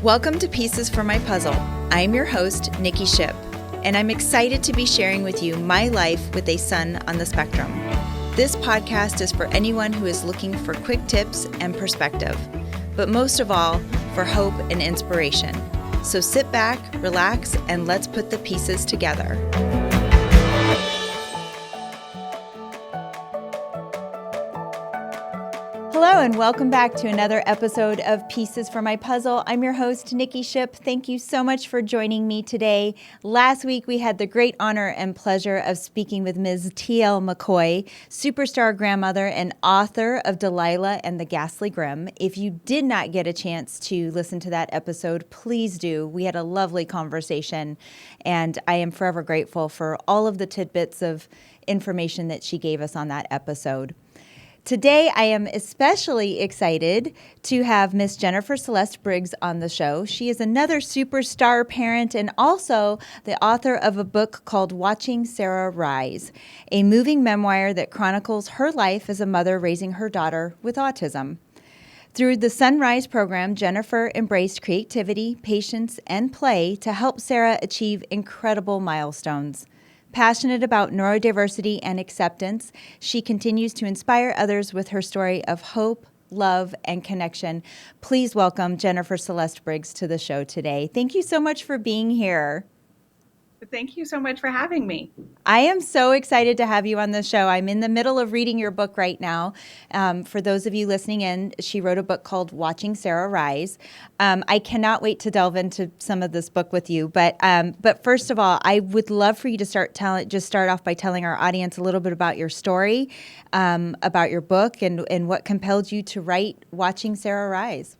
Welcome to Pieces for My Puzzle. I'm your host, Nikki Ship, and I'm excited to be sharing with you my life with a son on the spectrum. This podcast is for anyone who is looking for quick tips and perspective, but most of all, for hope and inspiration. So sit back, relax, and let's put the pieces together. Hello and welcome back to another episode of Pieces for My Puzzle. I'm your host, Nikki Ship. Thank you so much for joining me today. Last week, we had the great honor and pleasure of speaking with Ms. T.L. McCoy, superstar grandmother and author of Delilah and the Ghastly Grimm. If you did not get a chance to listen to that episode, please do. We had a lovely conversation, and I am forever grateful for all of the tidbits of information that she gave us on that episode. Today, I am especially excited to have Miss Jennifer Celeste Briggs on the show. She is another superstar parent and also the author of a book called Watching Sarah Rise, a moving memoir that chronicles her life as a mother raising her daughter with autism. Through the Sunrise program, Jennifer embraced creativity, patience, and play to help Sarah achieve incredible milestones. Passionate about neurodiversity and acceptance, she continues to inspire others with her story of hope, love, and connection. Please welcome Jennifer Celeste Briggs to the show today. Thank you so much for being here. Thank you so much for having me. I am so excited to have you on the show. I'm in the middle of reading your book right now. For those of you listening in, she wrote a book called Watching Sarah Rise. I cannot wait to delve into some of this book with you. But first of all, I would love for you to start off by telling our audience a little bit about your story, about your book, and what compelled you to write Watching Sarah Rise.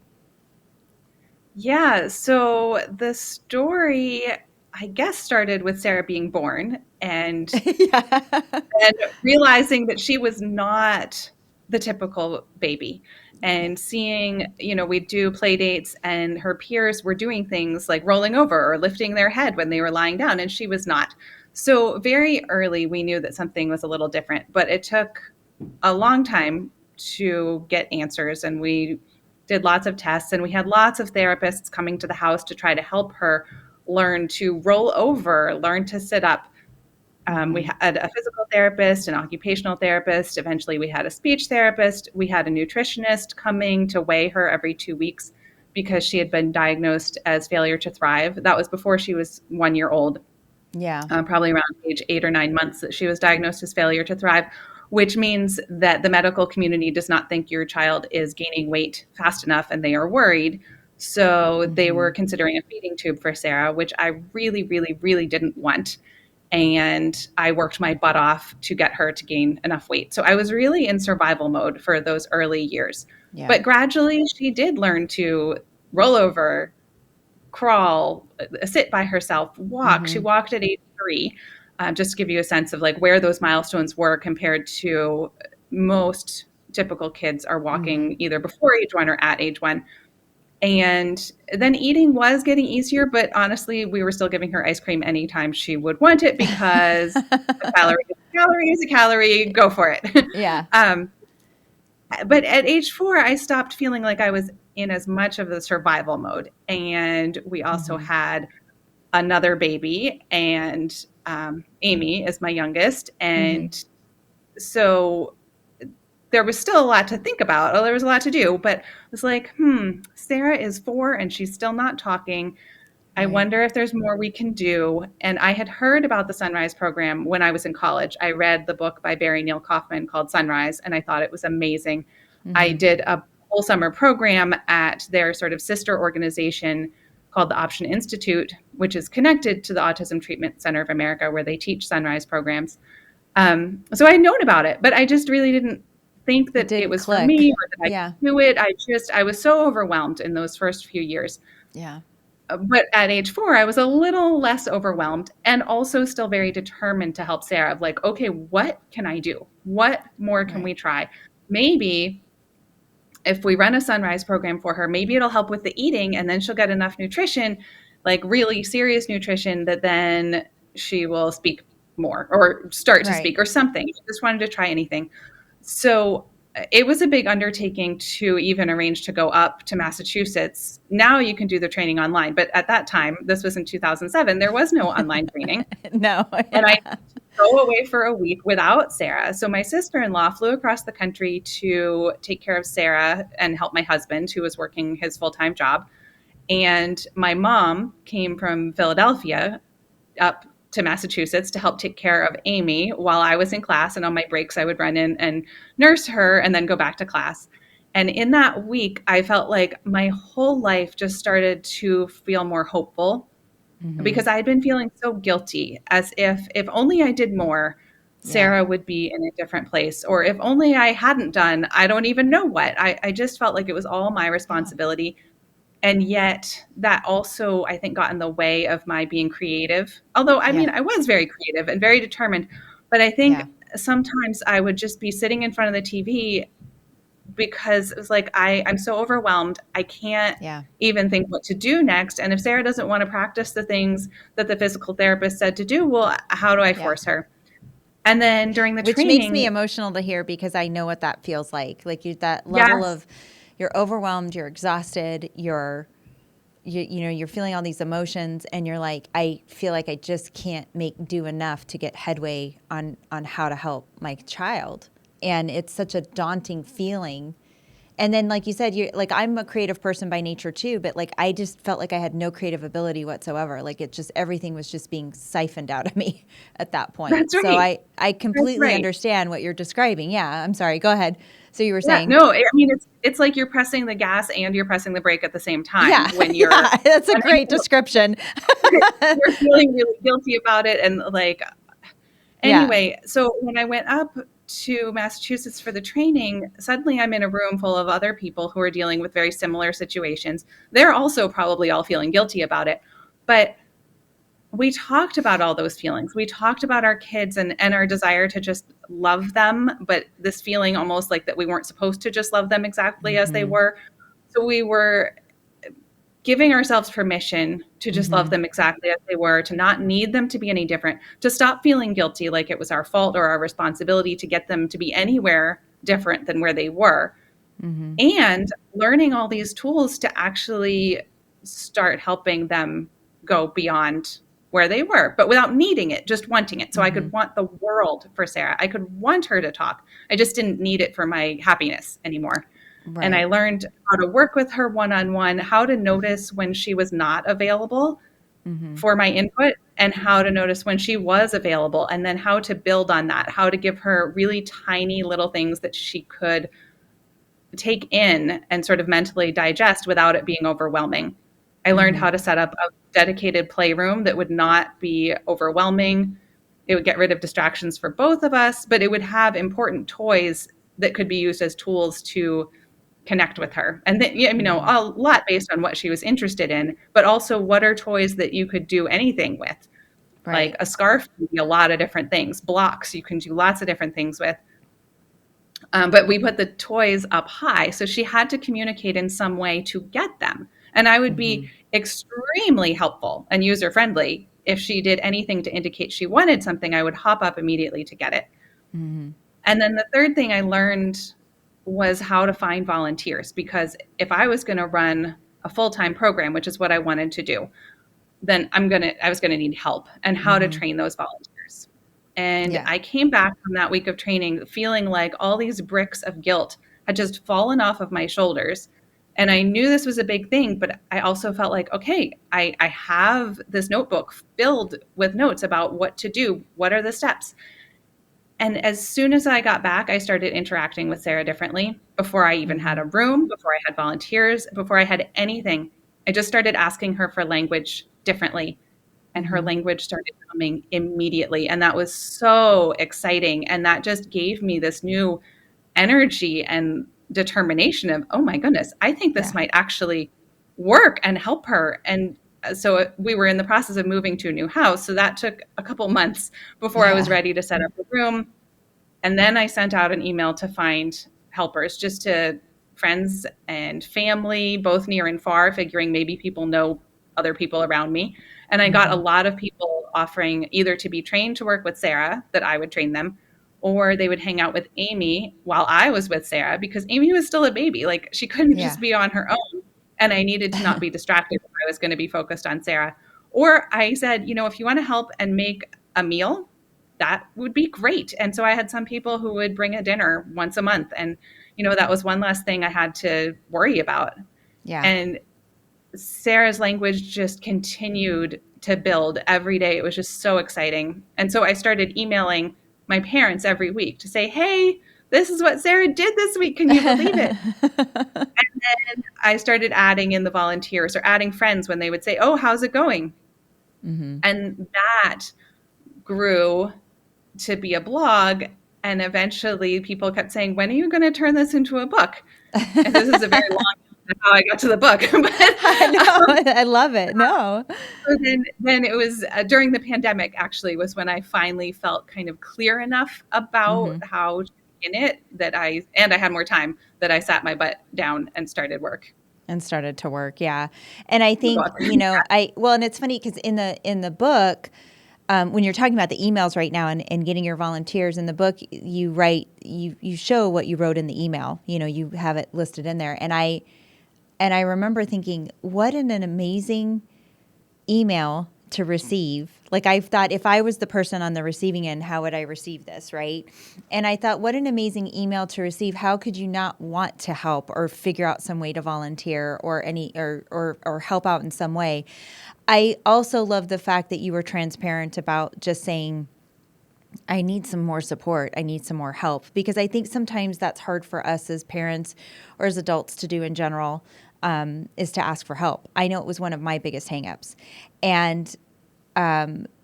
Yeah, so the story, I guess, started with Sarah being born and realizing that she was not the typical baby, and seeing, we'd do play dates and her peers were doing things like rolling over or lifting their head when they were lying down, and she was not. So very early, we knew that something was a little different, but it took a long time to get answers, and we did lots of tests, and we had lots of therapists coming to the house to try to help her learn to roll over, learn to sit up. We had a physical therapist, an occupational therapist. Eventually, we had a speech therapist. We had a nutritionist coming to weigh her every 2 weeks because she had been diagnosed as failure to thrive. That was before she was 1 year old. Yeah. Probably around age 8 or 9 months that she was diagnosed as failure to thrive, which means that the medical community does not think your child is gaining weight fast enough, and they are worried. So they were considering a feeding tube for Sarah, which I really, really, really didn't want. And I worked my butt off to get her to gain enough weight. So I was really in survival mode for those early years. Yeah. But gradually she did learn to roll over, crawl, sit by herself, walk. She walked at age 3, just to give you a sense of like where those milestones were compared to most typical kids are walking either before age 1 or at age 1. And then eating was getting easier, but honestly, we were still giving her ice cream anytime she would want it because a calorie is a calorie, go for it. Yeah. But at age 4, I stopped feeling like I was in as much of the survival mode. And we also had another baby, and Amy is my youngest. And so there was still a lot to think about. There was a lot to do, but it was like, Sarah is 4 and she's still not talking. I wonder if there's more we can do. And I had heard about the Sunrise program when I was in college. I read the book by Barry Neil Kaufman called Sunrise, and I thought it was amazing. I did a whole summer program at their sort of sister organization called the Option Institute, which is connected to the Autism Treatment Center of America, where they teach Sunrise programs. So I had known about it, but I just really didn't think that it was for me or that I could do it. I was so overwhelmed in those first few years. Yeah. But at age 4, I was a little less overwhelmed and also still very determined to help Sarah of like, okay, what can I do? What more can we try? Maybe if we run a Sunrise program for her, maybe it'll help with the eating, and then she'll get enough nutrition, like really serious nutrition, that then she will speak more or start to speak or something. I just wanted to try anything. So it was a big undertaking to even arrange to go up to Massachusetts. Now you can do the training online, but at that time, this was in 2007, there was no online training. No. And I Yeah. had to go away for a week without Sarah. So my sister-in-law flew across the country to take care of Sarah and help my husband, who was working his full-time job. And my mom came from Philadelphia up to Massachusetts to help take care of Amy while I was in class. And on my breaks, I would run in and nurse her and then go back to class. And in that week, I felt like my whole life just started to feel more hopeful because I had been feeling so guilty, as if only I did more, Yeah. Sarah would be in a different place. Or if only I hadn't done, I don't even know what. I just felt like it was all my responsibility. And yet that also, I think, got in the way of my being creative. Although, I Yeah. mean, I was very creative and very determined. But I think Yeah. sometimes I would just be sitting in front of the TV because it was like, I'm so overwhelmed. I can't Yeah. even think what to do next. And if Sarah doesn't want to practice the things that the physical therapist said to do, well, how do I Yeah. force her? And then during the Which makes me training, emotional to hear because I know what that feels like. Like that level yes, of you're overwhelmed, you're exhausted, you know, you're feeling all these emotions and you're like, I feel like I just can't do enough to get headway on how to help my child. And it's such a daunting feeling. And then, like you said, you like I'm a creative person by nature too, but like I just felt like I had no creative ability whatsoever. Like it just everything was just being siphoned out of me at that point. that's So right. I That's completely right. understand what you're describing. Yeah, I'm sorry. Go ahead. So you were Yeah, saying, no, I mean, it's like you're pressing the gas and you're pressing the brake at the same time yeah, when you're yeah, that's a great unable, description. you're feeling really guilty about it. And like, Yeah. anyway, so when I went up to Massachusetts for the training, suddenly I'm in a room full of other people who are dealing with very similar situations. They're also probably all feeling guilty about it. But we talked about all those feelings. We talked about our kids and our desire to just love them, but this feeling almost like that we weren't supposed to just love them exactly as they Mm-hmm. were. So we were giving ourselves permission to just love Mm-hmm. them exactly as they were, to not need them to be any different, to stop feeling guilty like it was our fault or our responsibility to get them to be anywhere different than where they were. Mm-hmm. And learning all these tools to actually start helping them go beyond where they were, but without needing it, just wanting it. So I Mm-hmm. could want the world for Sarah. I could want her to talk. I just didn't need it for my happiness anymore. And I Right. learned how to work with her one on one, how to notice when she was not available Mm-hmm. for my input, and how to notice when she was available, and then how to build on that, how to give her really tiny little things that she could take in and sort of mentally digest without it being overwhelming. I learned Mm-hmm. how to set up a dedicated playroom that would not be overwhelming. It would get rid of distractions for both of us, but it would have important toys that could be used as tools to connect with her. And then, you know, Mm-hmm. a lot based on what she was interested in, but also what are toys that you could do anything with? Like Right. a scarf can be a lot of different things. Blocks you can do lots of different things with. But we put the toys up high. So she had to communicate in some way to get them. And I would Mm-hmm. be extremely helpful and user friendly. If she did anything to indicate she wanted something, I would hop up immediately to get it. Mm-hmm. And then the third thing I learned was how to find volunteers, because if I was going to run a full-time program, which is what I wanted to do, then I was going to need help and how to Mm-hmm. train those volunteers. And Yeah. I came back from that week of training feeling like all these bricks of guilt had just fallen off of my shoulders. And I knew this was a big thing, but I also felt like, okay, I have this notebook filled with notes about what to do. What are the steps? And as soon as I got back, I started interacting with Sarah differently. Before I even had Mm-hmm. a room, before I had volunteers, before I had anything, I just started asking her for language differently. And her Mm-hmm. language started coming immediately. And that was so exciting. And that just gave me this new energy and determination of, oh my goodness, I think this Yeah. might actually work and help her. And so we were in the process of moving to a new house. So that took a couple months before I was Yeah. ready to set up a room. And then I sent out an email to find helpers, just to friends and family, both near and far, figuring maybe people know other people around me. And I got a Mm-hmm. lot of people offering either to be trained to work with Sarah, that I would train them, or they would hang out with Amy while I was with Sarah because Amy was still a baby. Like she couldn't Yeah. just be on her own. And I needed to not be distracted if I was going to be focused on Sarah. Or I said, if you want to help and make a meal, that would be great. And so I had some people who would bring a dinner once a month. And, that was one less thing I had to worry about. Yeah. And Sarah's language just continued to build every day. It was just so exciting. And so I started emailing my parents every week to say, hey, this is what Sarah did this week. Can you believe it? And then I started adding in the volunteers or adding friends when they would say, oh, how's it going? Mm-hmm. And that grew to be a blog. And eventually people kept saying, when are you going to turn this into a book? And this is a very long how I got to the book. But, I know. I love it. No. So then it was during the pandemic, actually, was when I finally felt kind of clear enough about how to in it that I had more time that I sat my butt down and started work. And started to work. Yeah. And I think, and it's funny because in the book, when you're talking about the emails right now and getting your volunteers in the book, you write, you show what you wrote in the email, you have it listed in there. And I remember thinking, what an amazing email to receive. Like I thought, if I was the person on the receiving end, how would I receive this, right? And I thought, what an amazing email to receive. How could you not want to help or figure out some way to volunteer or or help out in some way? I also love the fact that you were transparent about just saying, I need some more support. I need some more help, because I think sometimes that's hard for us as parents or as adults to do in general, is to ask for help. I know it was one of my biggest hangups. And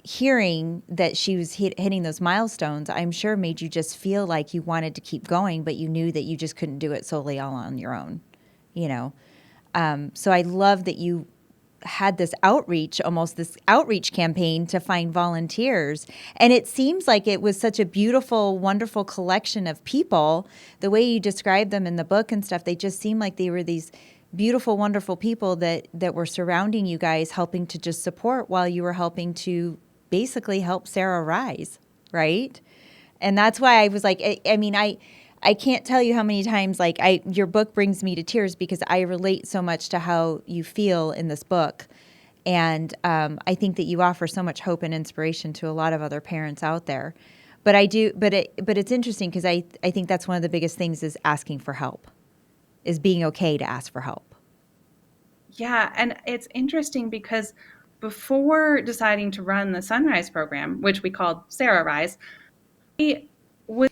hearing that she was hitting those milestones, I'm sure made you just feel like you wanted to keep going, but you knew that you just couldn't do it solely all on your own, So I love that you had this outreach campaign to find volunteers. And it seems like it was such a beautiful, wonderful collection of people. The way you described them in the book and stuff, they just seemed like they were these beautiful, wonderful people that were surrounding you guys, helping to just support while you were helping to basically help Sarah rise, right? And that's why I was like, I can't tell you how many times your book brings me to tears, because I relate so much to how you feel in this book. And I think that you offer so much hope and inspiration to a lot of other parents out there. But it's interesting because I think that's one of the biggest things is asking for help, is being okay to ask for help. Yeah. And it's interesting because before deciding to run the Sunrise program, which we called Sarah Rise, I was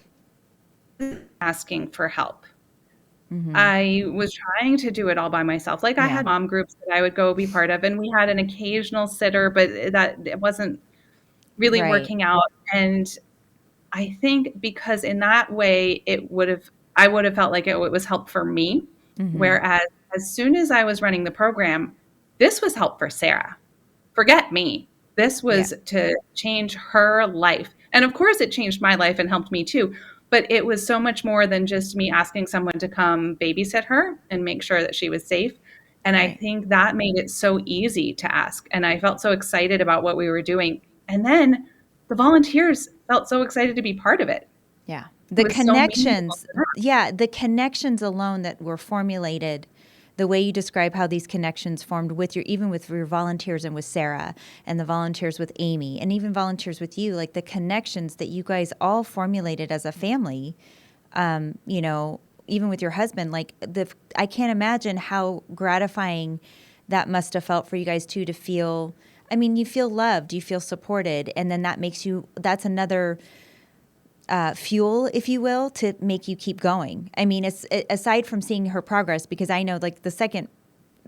asking for help. Mm-hmm. I was trying to do it all by myself. I had mom groups that I would go be part of, and we had an occasional sitter, but it wasn't really working out. And I think because in that way, I would have felt like it was help for me. Mm-hmm. Whereas as soon as I was running the program, this was help for Sarah. Forget me. This was to change her life. And of course it changed my life and helped me too. But it was so much more than just me asking someone to come babysit her and make sure that she was safe. And I think that made it so easy to ask. And I felt so excited about what we were doing. And then the volunteers felt so excited to be part of it. Yeah. The connections. The connections alone that were formulated, the way you describe how these connections formed even with your volunteers and with Sarah and the volunteers with Amy and even volunteers with you, like the connections that you guys all formulated as a family, even with your husband, I can't imagine how gratifying that must have felt for you guys too, to feel, you feel loved, you feel supported. And then that's another fuel, if you will, to make you keep going. It's aside from seeing her progress, because I know the second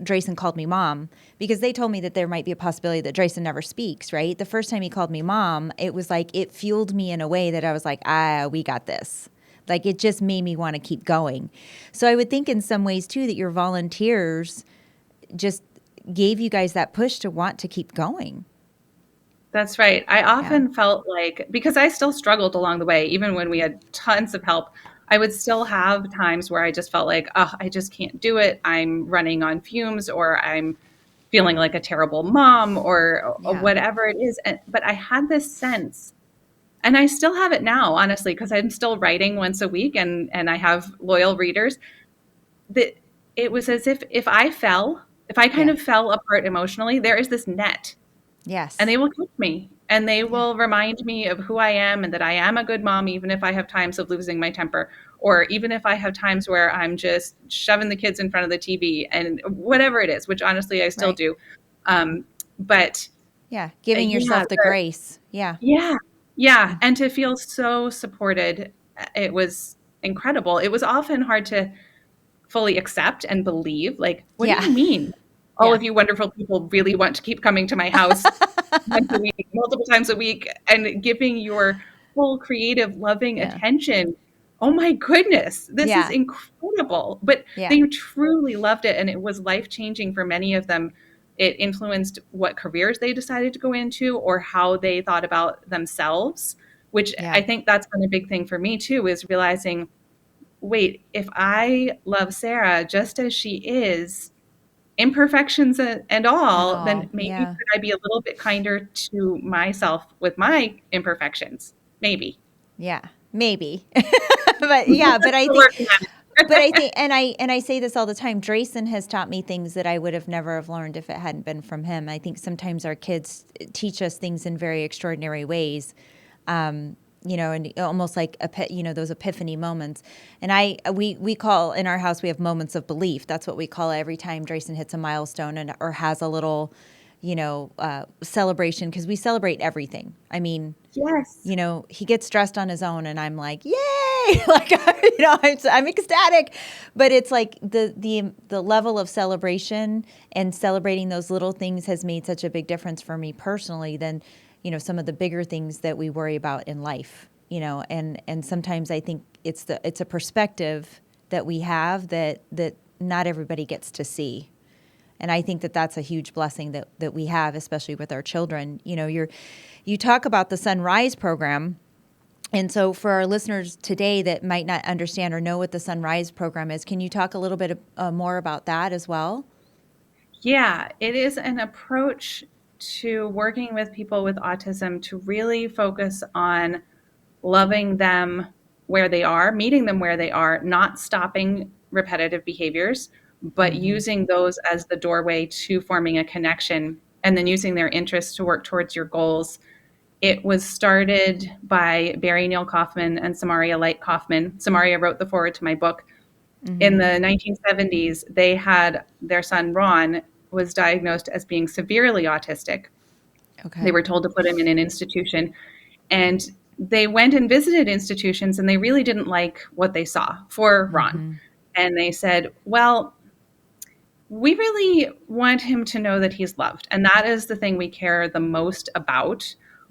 Drayson called me mom, because they told me that there might be a possibility that Drayson never speaks, right? The first time he called me mom, it was it fueled me in a way that I was like, we got this. It just made me want to keep going. So I would think in some ways too that your volunteers just gave you guys that push to want to keep going. That's right. I often felt because I still struggled along the way, even when we had tons of help, I would still have times where I just felt like, I just can't do it. I'm running on fumes, or I'm feeling like a terrible mom, or whatever it is. But I had this sense and I still have it now, honestly, because I'm still writing once a week and I have loyal readers, that it was as if I kind Yeah. of fell apart emotionally, there is this net, and Yes. they will catch me, and they Yeah. will remind me of who I am and that I am a good mom, even if I have times of losing my temper, or even if I have times where I'm just shoving the kids in front of the TV and whatever it is, which honestly I still Right. do. But Yeah. Giving yeah, yourself the grace. Yeah. yeah, yeah, Mm. and to feel so supported, it was incredible. It was often hard to fully accept and believe, like, "What do Yeah. you mean? All Yeah. of you wonderful people really want to keep coming to my house once a week, multiple times a week, and giving your full creative, loving Yeah. attention. Oh my goodness, this is Yeah. incredible." But Yeah. they truly loved it, and it was life-changing for many of them. It influenced what careers they decided to go into or how they thought about themselves, which Yeah. I think that's been a big thing for me too, is realizing, wait, if I love Sarah just as she is, imperfections and And all, then all. maybe Yeah. could I be a little bit kinder to myself with my imperfections? Maybe. Yeah. Maybe. But yeah, Still working on but I it. think, and I say this all the time, Drayson has taught me things that I would have never have learned if it hadn't been from him. I think sometimes our kids teach us things in very extraordinary ways. And almost like those epiphany moments. And we call in our house, we have moments of belief. That's what we call it every time Drayson hits a milestone or has a little, celebration, because we celebrate everything. I mean, Yes. he gets dressed on his own and I'm like, yay! Like, I'm ecstatic. But it's like the level of celebration and celebrating those little things has made such a big difference for me personally than, some of the bigger things that we worry about in life, and sometimes I think it's a perspective that we have that not everybody gets to see. And I think that that's a huge blessing that we have, especially with our children. You talk about the Sunrise program. And so for our listeners today that might not understand or know what the Sunrise program is, can you talk a little bit more about that as well? Yeah, it is an approach to working with people with autism to really focus on loving them where they are, meeting them where they are, not stopping repetitive behaviors, but Mm-hmm. using those as the doorway to forming a connection and then using their interests to work towards your goals. It was started by Barry Neil Kaufman and Samaria Light Kaufman. Samaria wrote the foreword to my book. In Mm-hmm. the 1970s, they had their son Ron was diagnosed as being severely autistic. They Okay. were told to put him in an institution, and they went and visited institutions, and they really didn't like what they saw for Ron. Mm-hmm. And they said, well, we really want him to know that he's loved. And that is the thing we care the most about.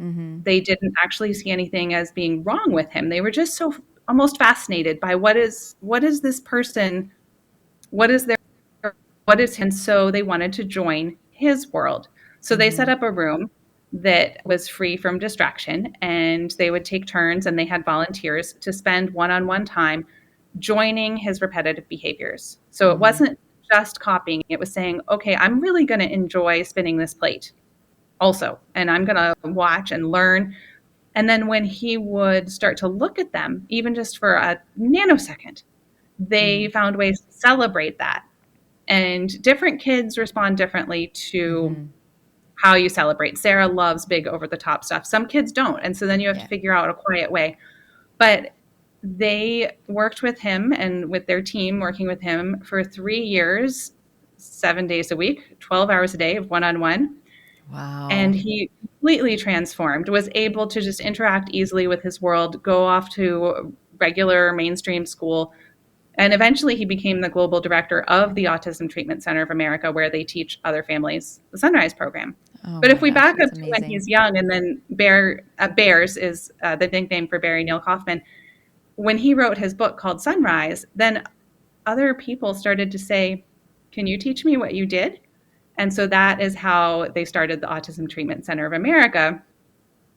Mm-hmm. They didn't actually see anything as being wrong with him. They were just so almost fascinated by what is this person, what is their what is, and so they wanted to join his world. So they Mm-hmm. set up a room that was free from distraction, and they would take turns, and they had volunteers to spend one-on-one time joining his repetitive behaviors. So it Mm-hmm. wasn't just copying, it was saying, okay, I'm really going to enjoy spinning this plate also, and I'm going to watch and learn. And then when he would start to look at them, even just for a nanosecond, Mm-hmm. they found ways to celebrate that. And different kids respond differently to Mm-hmm. how you celebrate. Sarah loves big over the top stuff. Some kids don't. And so then you have to Yeah. figure out a quiet way. But they worked with him and with their team, working with him for 3 years, 7 days a week, 12 hours a day of one on one. And Wow. he completely transformed, was able to just interact easily with his world, go off to regular mainstream school, and eventually he became the global director of the Autism Treatment Center of America, where they teach other families the Sunrise program. Oh But if my we gosh, back up that's to when amazing. he's young, and then Bears is the nickname for Barry Neil Kaufman, when he wrote his book called Sunrise, then other people started to say, can you teach me what you did? And so that is how they started the Autism Treatment Center of America.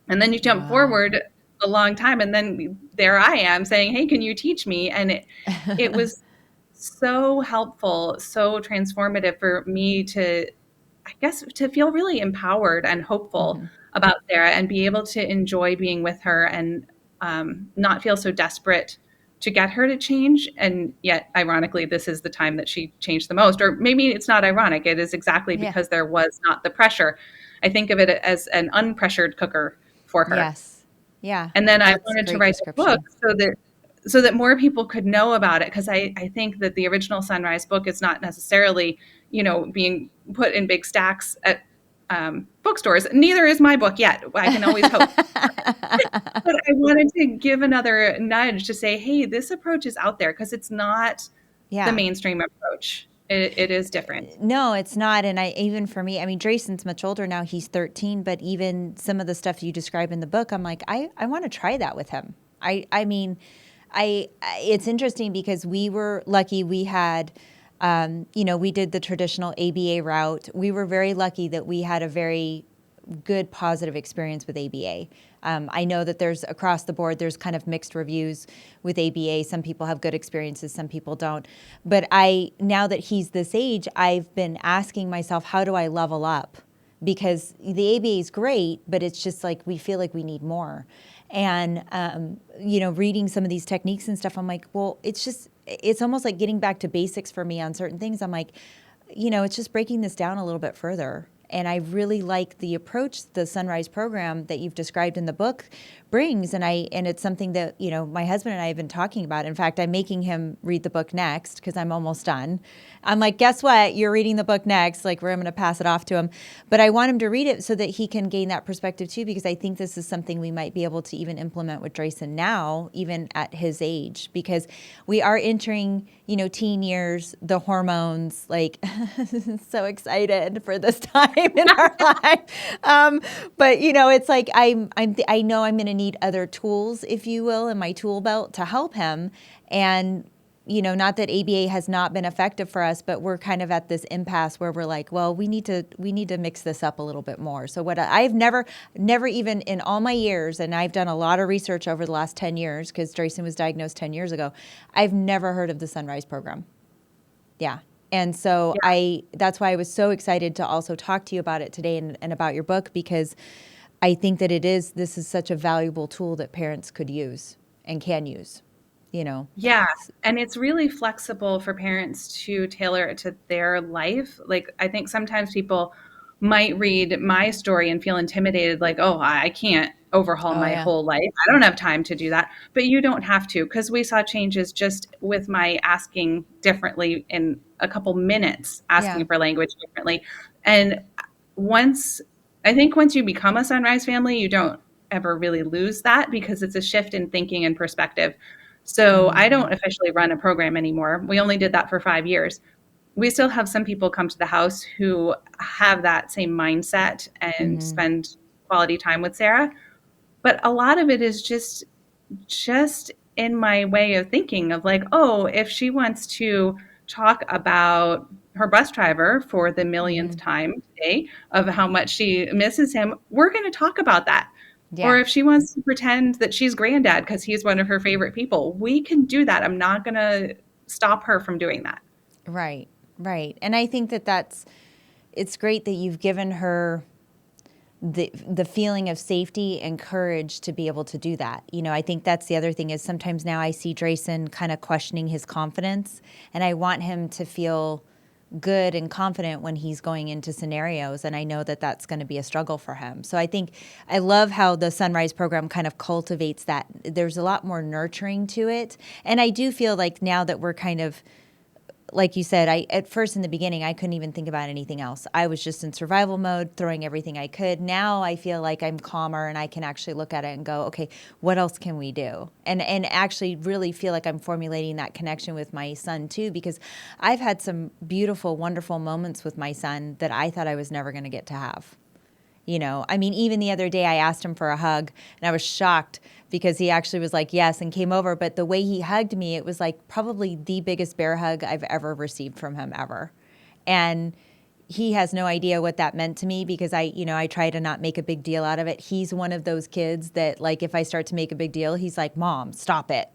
And then you jump Wow. forward a long time, and then there I am saying, hey, can you teach me? And it was so helpful, so transformative for me to, I guess, to feel really empowered and hopeful Mm-hmm. about Sarah and be able to enjoy being with her and not feel so desperate to get her to change. And yet, ironically, this is the time that she changed the most. Or maybe it's not ironic. It is exactly Yeah. because there was not the pressure. I think of it as an unpressured cooker for her. Yes. Yeah. And then I That's a wanted to great write the book description. so that more people could know about it. Because I think that the original Sunrise book is not necessarily, being put in big stacks at bookstores. Neither is my book yet. I can always hope. But I wanted to give another nudge to say, hey, this approach is out there because it's not the Yeah. mainstream approach. It is different. No, it's not. And even for me, I mean, Drayson's much older now. He's 13, but even some of the stuff you describe in the book, I'm like, I want to try that with him. I mean, it's interesting because we were lucky we had, we did the traditional ABA route. We were very lucky that we had a very good positive experience with ABA. I know that there's across the board, there's kind of mixed reviews with ABA. Some people have good experiences, some people don't. But now that he's this age, I've been asking myself, how do I level up? Because the ABA is great, but it's just like we feel like we need more. And, reading some of these techniques and stuff, I'm like, well, it's almost like getting back to basics for me on certain things. I'm like, it's just breaking this down a little bit further. And I really like the approach the Sunrise program that you've described in the book brings. And it's something that, my husband and I have been talking about. In fact, I'm making him read the book next because I'm almost done. I'm like, guess what? You're reading the book next. Like, I'm going to pass it off to him. But I want him to read it so that he can gain that perspective too, because I think this is something we might be able to even implement with Drayson now, even at his age, because we are entering, teen years, the hormones, like so excited for this time in our life. But it's like I know I'm going to need other tools, if you will, in my tool belt to help him. And not that ABA has not been effective for us, but we're kind of at this impasse where we're like, well, we need to mix this up a little bit more. So what I've never even in all my years, and I've done a lot of research over the last 10 years because Drayson was diagnosed 10 years ago, I've never heard of the Sunrise program. Yeah. And so that's why I was so excited to also talk to you about it today and about your book, because I think that this is such a valuable tool that parents could use and can use. Yeah. And it's really flexible for parents to tailor it to their life. Like, I think sometimes people might read my story and feel intimidated, like, oh, I can't overhaul my whole life. I don't have time to do that. But you don't have to, because we saw changes just with my asking differently in a couple minutes, asking for language differently. And once you become a Sunrise family, you don't ever really lose that because it's a shift in thinking and perspective. So I don't officially run a program anymore. We only did that for 5 years. We still have some people come to the house who have that same mindset and spend quality time with Sarah. But a lot of it is just in my way of thinking of like, oh, if she wants to talk about her bus driver for the millionth time today of how much she misses him, we're going to talk about that. Yeah. Or if she wants to pretend that she's granddad because he's one of her favorite people, we can do that. I'm not going to stop her from doing that. Right. And I think it's great that you've given her the feeling of safety and courage to be able to do that. I think that's the other thing is sometimes now I see Drayson kind of questioning his confidence, and I want him to feel good and confident when he's going into scenarios. And I know that that's going to be a struggle for him. So I love how the Sunrise program kind of cultivates that. There's a lot more nurturing to it. And I do feel like now that we're kind of, like you said, at first in the beginning, I couldn't even think about anything else. I was just in survival mode, throwing everything I could. Now I feel like I'm calmer and I can actually look at it and go, okay, what else can we do? And actually really feel like I'm formulating that connection with my son too, because I've had some beautiful, wonderful moments with my son that I thought I was never going to get to have. Even the other day I asked him for a hug and I was shocked because he actually was like, yes, and came over. But the way he hugged me, it was like probably the biggest bear hug I've ever received from him ever. And he has no idea what that meant to me because I try to not make a big deal out of it. He's one of those kids that, like, if I start to make a big deal, he's like, Mom, stop it.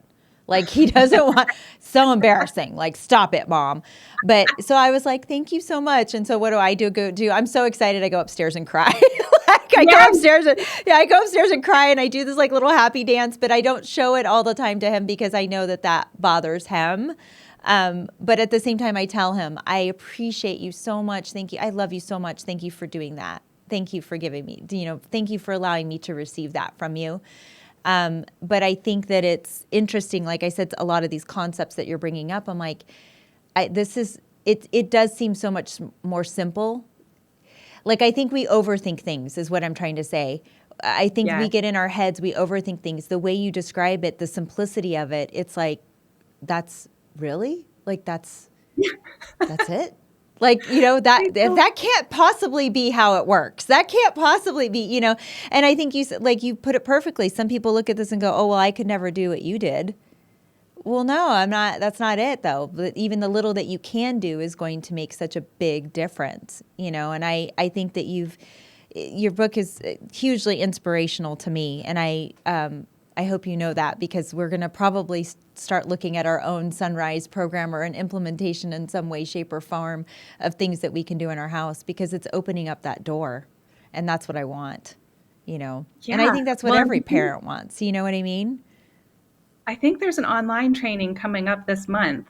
Like he doesn't want, so embarrassing. Like, stop it, mom. But so I was like, thank you so much. And so what do? I'm so excited. I go upstairs and cry. Like I go upstairs and I go upstairs and cry, and I do this like little happy dance, but I don't show it all the time to him because I know that bothers him. But at the same time, I tell him, I appreciate you so much. Thank you. I love you so much. Thank you for doing that. Thank you for giving me, thank you for allowing me to receive that from you. But I think that it's interesting. Like I said, a lot of these concepts that you're bringing up, I'm like, it does seem so much more simple. Like, I think we overthink things is what I'm trying to say. I think we get in our heads, we overthink things. The way you describe it, the simplicity of it, it's like, that's really? Like, that's it? Like, that can't possibly be how it works. That can't possibly be, and I think you put it perfectly. Some people look at this and go, oh, well, I could never do what you did. Well, no, I'm not. That's not it, though. But even the little that you can do is going to make such a big difference, and I think that your book is hugely inspirational to me. And I hope you know that, because we're going to probably start looking at our own Sunrise program or an implementation in some way, shape, or form of things that we can do in our house, because it's opening up that door. And that's what I want, And I think that's what every parent wants. You know what I mean? I think there's an online training coming up this month.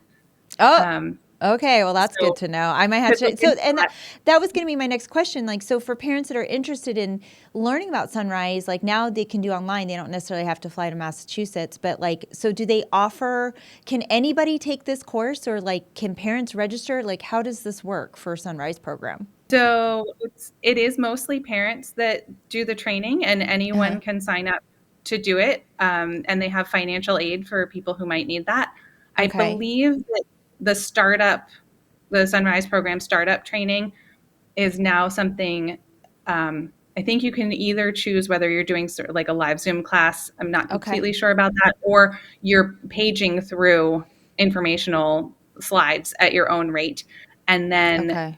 Oh, okay. Well, that's good to know. I might have to. So, and that was going to be my next question. Like, so for parents that are interested in learning about Sunrise, like now they can do online. They don't necessarily have to fly to Massachusetts, but like, so do they offer, can anybody take this course, or like, can parents register? Like, how does this work for Sunrise program? So it is mostly parents that do the training, and anyone can sign up to do it. And they have financial aid for people who might need that. I believe that the Sunrise program startup training is now something, I think you can either choose whether you're doing sort of like a live Zoom class. I'm not completely sure about that, or you're paging through informational slides at your own rate. And then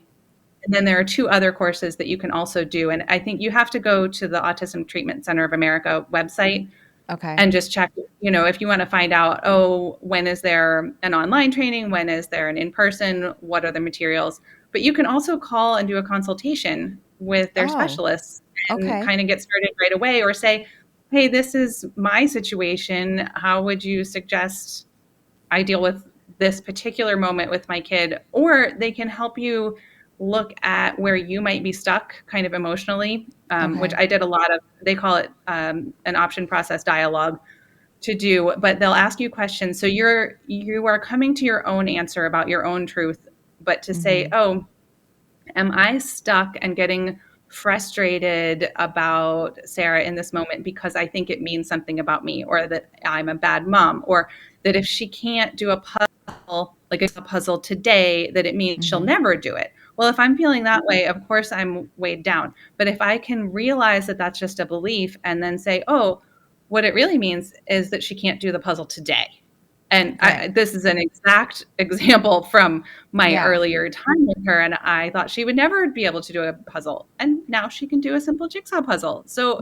there are 2 other courses that you can also do. And I think you have to go to the Autism Treatment Center of America website and just check, if you want to find out, when is there an online training? When is there an in-person? What are the materials? But you can also call and do a consultation with their specialists and kind of get started right away, or say, hey, this is my situation. How would you suggest I deal with this particular moment with my kid? Or they can help you look at where you might be stuck kind of emotionally, which I did a lot of. They call it an option process dialogue to do, but they'll ask you questions. So you are coming to your own answer about your own truth, but to say, oh, am I stuck and getting frustrated about Sarah in this moment because I think it means something about me, or that I'm a bad mom, or that if she can't do a puzzle, like a puzzle today, that it means she'll never do it. Well, if I'm feeling that way, of course I'm weighed down. But if I can realize that that's just a belief, and then say, oh, what it really means is that she can't do the puzzle today. And this is an exact example from my earlier time with her. And I thought she would never be able to do a puzzle. And now she can do a simple jigsaw puzzle. So,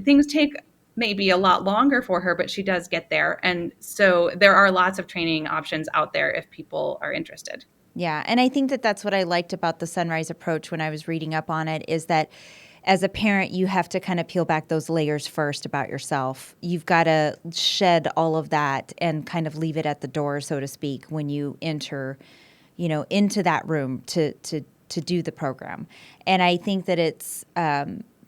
things take maybe a lot longer for her, but she does get there. And so there are lots of training options out there if people are interested. Yeah. And I think that that's what I liked about the Sunrise approach when I was reading up on it, is that as a parent, you have to kind of peel back those layers first about yourself. You've got to shed all of that and kind of leave it at the door, so to speak, when you enter, into that room to do the program. And I think that it's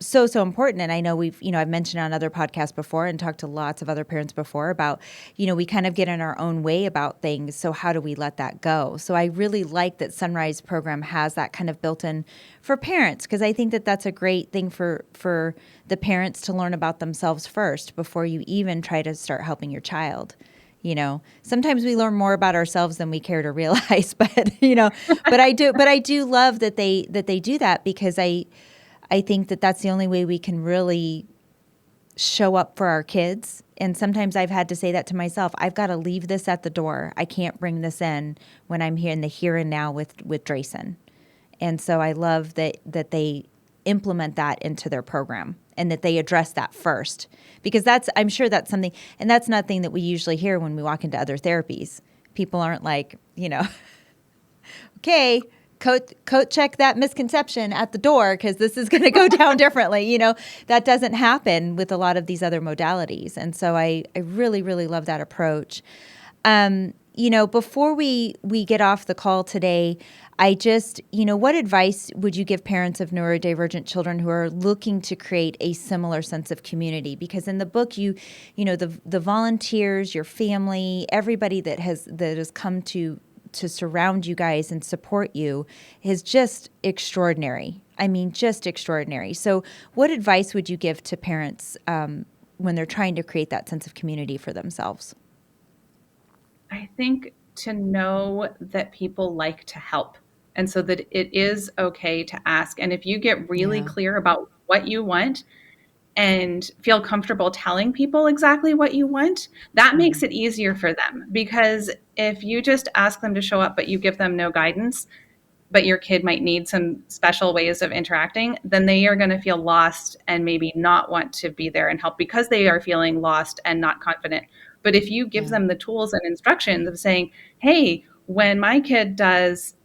so important. And I know I've mentioned on other podcasts before and talked to lots of other parents before about, we kind of get in our own way about things. So how do we let that go? So I really like that Sunrise program has that kind of built in for parents, because I think that that's a great thing for the parents to learn about themselves first before you even try to start helping your child. Sometimes we learn more about ourselves than we care to realize, but I do love that they do that, because I think that that's the only way we can really show up for our kids. And sometimes I've had to say that to myself. I've got to leave this at the door. I can't bring this in when I'm here in the here and now with Drayson. And so I love that they implement that into their program. and that they address that first. Because I'm sure that's something, and that's nothing that we usually hear when we walk into other therapies. People aren't like, okay, coat check that misconception at the door because this is going to go down differently. That doesn't happen with a lot of these other modalities. And so I really, really love that approach. Before we get off the call today, what advice would you give parents of neurodivergent children who are looking to create a similar sense of community? Because in the book, the volunteers, your family, everybody that has come to surround you guys and support you is just extraordinary. I mean, just extraordinary. So what advice would you give to parents when they're trying to create that sense of community for themselves? I think to know that people like to help, and so that it is okay to ask. And if you get really clear about what you want and feel comfortable telling people exactly what you want, that makes it easier for them. Because if you just ask them to show up, but you give them no guidance, but your kid might need some special ways of interacting, then they are going to feel lost and maybe not want to be there and help because they are feeling lost and not confident. But if you give them the tools and instructions of saying, hey, when my kid does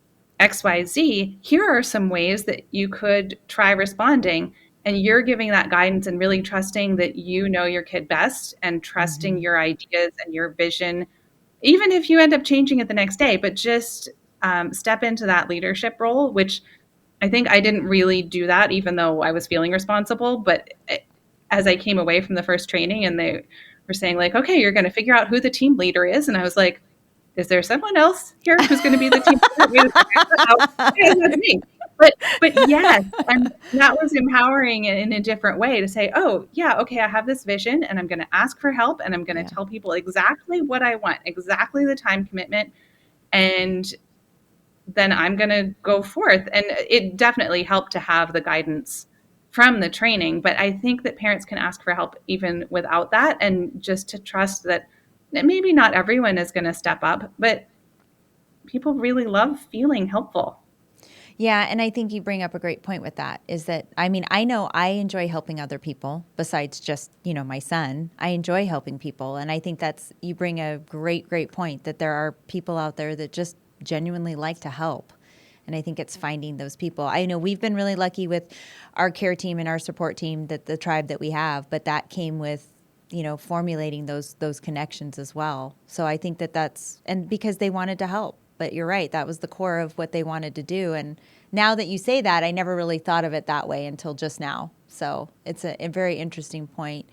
XYZ, here are some ways that you could try responding. And you're giving that guidance and really trusting that you know your kid best and trusting your ideas and your vision, even if you end up changing it the next day, but just step into that leadership role, which I think I didn't really do that, even though I was feeling responsible. But as I came away from the first training and they were saying like, okay, you're going to figure out who the team leader is. And I was like, is there someone else here who's going to be the team leader? Yeah, that's me. But yes, and that was empowering in a different way to say, oh, yeah, okay, I have this vision and I'm going to ask for help and I'm going to tell people exactly what I want, exactly the time commitment. And then I'm going to go forth. And it definitely helped to have the guidance from the training. But I think that parents can ask for help even without that, and just to trust that maybe not everyone is going to step up, but people really love feeling helpful. Yeah, and I think you bring up a great point with that, is that, I mean, I know I enjoy helping other people besides just, my son. I enjoy helping people. And I think you bring a great, great point that there are people out there that just genuinely like to help. And I think it's finding those people. I know we've been really lucky with our care team and our support team, that the tribe that we have, but that came with, formulating those connections as well. So I think that's, and because they wanted to help. But you're right, that was the core of what they wanted to do. And now that you say that, I never really thought of it that way until just now. So it's a very interesting point.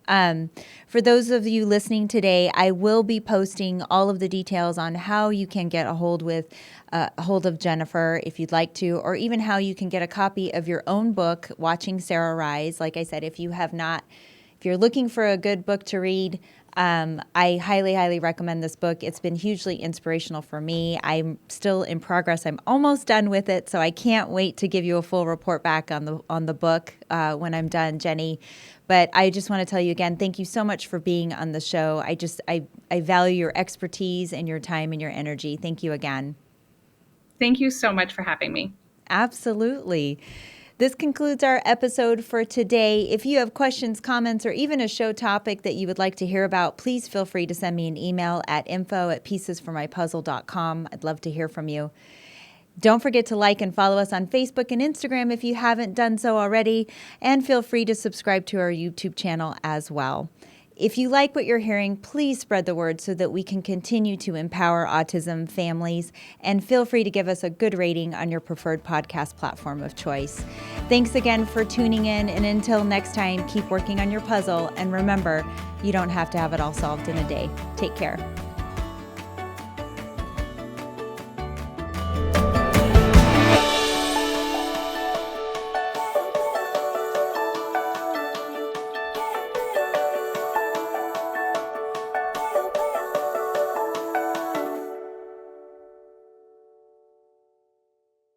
For those of you listening today, I will be posting all of the details on how you can get a hold of Jennifer if you'd like to, or even how you can get a copy of your own book, Watching Sarah Rise. Like I said, if you're looking for a good book to read, I highly, highly recommend this book. It's been hugely inspirational for me. I'm still in progress. I'm almost done with it, so I can't wait to give you a full report back on the book when I'm done, Jenny. But I just want to tell you again, thank you so much for being on the show. I value your expertise and your time and your energy. Thank you again. Thank you so much for having me. Absolutely. This concludes our episode for today. If you have questions, comments, or even a show topic that you would like to hear about, please feel free to send me an email at info@piecesformypuzzle.com. I'd love to hear from you. Don't forget to like and follow us on Facebook and Instagram if you haven't done so already, and feel free to subscribe to our YouTube channel as well. If you like what you're hearing, please spread the word so that we can continue to empower autism families, and feel free to give us a good rating on your preferred podcast platform of choice. Thanks again for tuning in, and until next time, keep working on your puzzle, and remember, you don't have to have it all solved in a day. Take care.